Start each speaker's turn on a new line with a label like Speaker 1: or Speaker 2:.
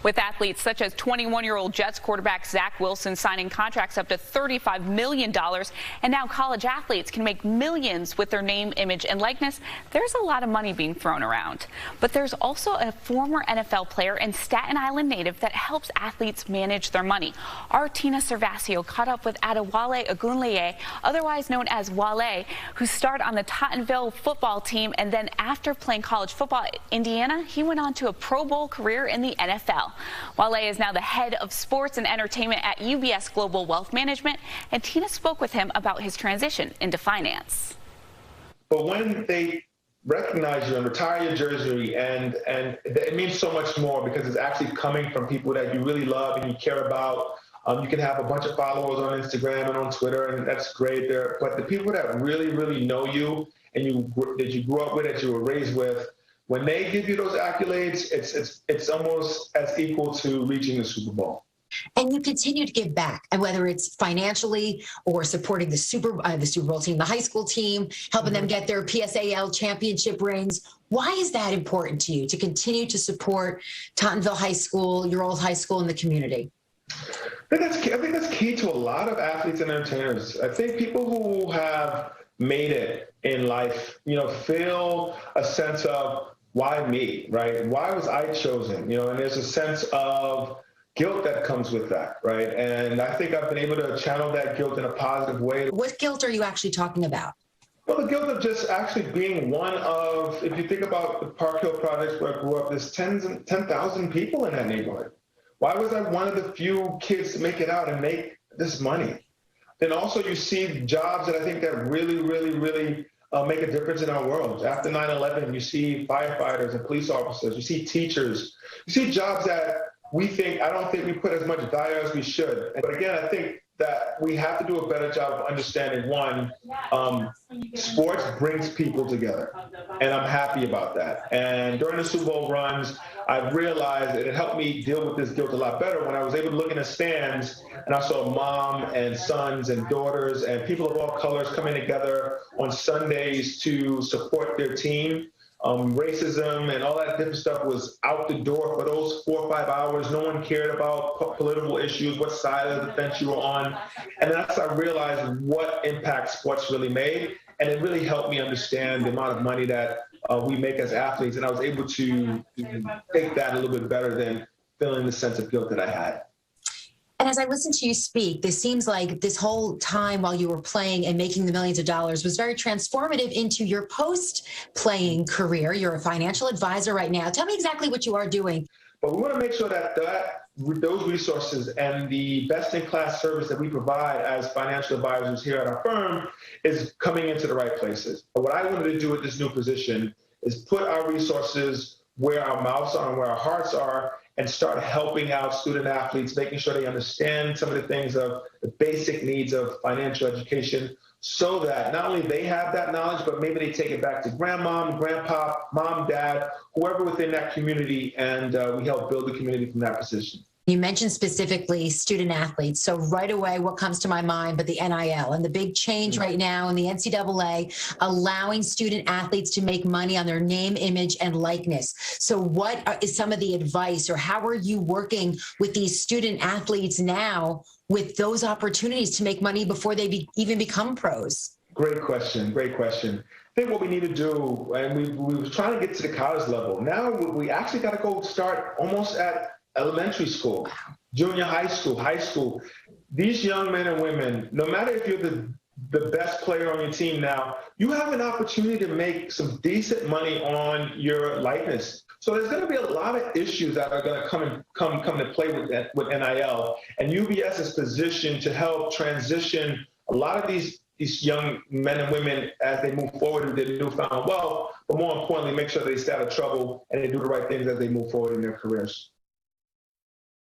Speaker 1: with athletes such as 21-year-old Jets quarterback Zach Wilson signing contracts up to $35 million. And now college athletes can make millions with their name, image, and likeness. There's a lot of money being thrown around. But there's also a former NFL player and Staten Island native that helps athletes manage their money. Our Tina Cervasio caught up with Wale Ogunleye, otherwise known as Wale, who starred on the Tottenville football team, and then after playing college football at Indiana, he went on to a Pro Bowl career in the NFL. Wale is now the head of sports and entertainment at UBS Global Wealth Management, and Tina spoke with him about his transition into finance.
Speaker 2: But when they recognize you and retire your jersey, and it means so much more because it's actually coming from people that you really love and you care about. You can have a bunch of followers on Instagram and on Twitter, and that's great there. But the people that really, really know you and that you grew up with, that you were raised with, when they give you those accolades, it's almost as equal to reaching the Super Bowl.
Speaker 3: And you continue to give back, and whether it's financially or supporting the Super Bowl team, the high school team, helping them get their PSAL championship rings. Why is that important to you to continue to support Tottenville High School, your old high school, in the community?
Speaker 2: I think that's key to a lot of athletes and entertainers. I think people who have made it in life, feel a sense of why me, right? Why was I chosen? And there's a sense of guilt that comes with that, right? And I think I've been able to channel that guilt in a positive way.
Speaker 3: What guilt are you actually talking about?
Speaker 2: Well, the guilt of just actually being one of, if you think about the Park Hill projects where I grew up, there's 10,000 people in that neighborhood. Why was I one of the few kids to make it out and make this money? Then also you see jobs that I think that really, really, really make a difference in our world. After 9/11, you see firefighters and police officers, you see teachers, you see jobs that I don't think we put as much value as we should. But again, I think that we have to do a better job of understanding, one, sports brings people together, and I'm happy about that. And during the Super Bowl runs, I realized that it helped me deal with this guilt a lot better when I was able to look in the stands and I saw mom and sons and daughters and people of all colors coming together on Sundays to support their team. Racism and all that different stuff was out the door for those 4 or 5 hours. No one cared about political issues, what side of the fence you were on. And that's how I realized what impact sports really made. And it really helped me understand the amount of money that we make as athletes. And I was able to take that a little bit better than feeling the sense of guilt that I had.
Speaker 3: And as I listen to you speak, this seems like this whole time while you were playing and making the millions of dollars was very transformative into your post-playing career. You're a financial advisor right now. Tell me exactly what you are doing.
Speaker 2: But we want to make sure that those resources and the best-in-class service that we provide as financial advisors here at our firm is coming into the right places. But what I wanted to do with this new position is put our resources where our mouths are and where our hearts are, and start helping out student athletes, making sure they understand some of the things of the basic needs of financial education, so that not only they have that knowledge, but maybe they take it back to grandmom, grandpa, mom, dad, whoever within that community, and we help build the community from that position.
Speaker 3: You mentioned specifically student athletes. So right away, what comes to my mind but the NIL and the big change right now in the NCAA allowing student athletes to make money on their name, image, and likeness. So what is some of the advice, or how are you working with these student athletes now with those opportunities to make money before they even become pros?
Speaker 2: Great question. Great question. I think what we need to do, and we were trying to get to the college level. Now we actually got to go start almost at elementary school, junior high school. These young men and women, no matter if you're the best player on your team now, you have an opportunity to make some decent money on your likeness. So there's going to be a lot of issues that are going to come to play with NIL, and UBS is positioned to help transition a lot of these young men and women as they move forward with their newfound wealth, but more importantly, make sure they stay out of trouble and they do the right things as they move forward in their careers.